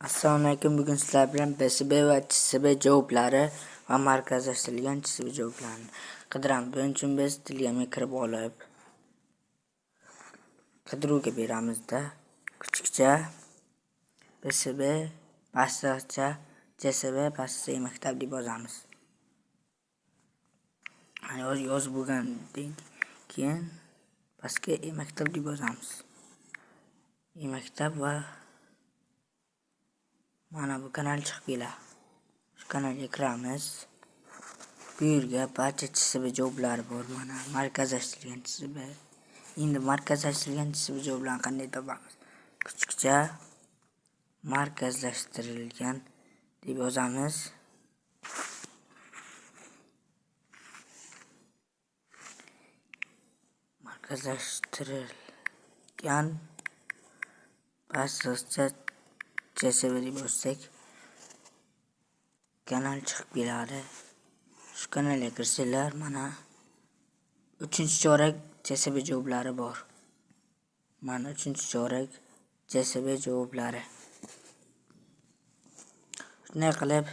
Assalomu alaykum. Bugun sizlar bilan PSB va CSB javoblari va markazlashtirilgan CSB javoblarini qidiramiz. Buning uchun biz Telegramga kirib olib, qidiruvga beramizda kichikcha PSB pastgacha CSB pastga maktab deb yozamiz. Yozib bo'lgandan keyin pastga maktab deb yozamiz. Maktab va mana bu kanal chiqib keladi. Shu kanalga kiramiz. Bu yerga barcha CSB javoblari bor. Mana markazlashtirilgan CSB. Endi markazlashtirilgan CSB javoblarini qanday topamiz? Kichikcha markazlashtirilgan deb yozamiz. Markazlashtirilgan pastgacha CSB deb yozsak kanal chiqib keladi. Shu kanalga kirsanglar mana 3-chorak CSB javoblari bor. Mana 3-chorak CSB javoblari. Shunday qilib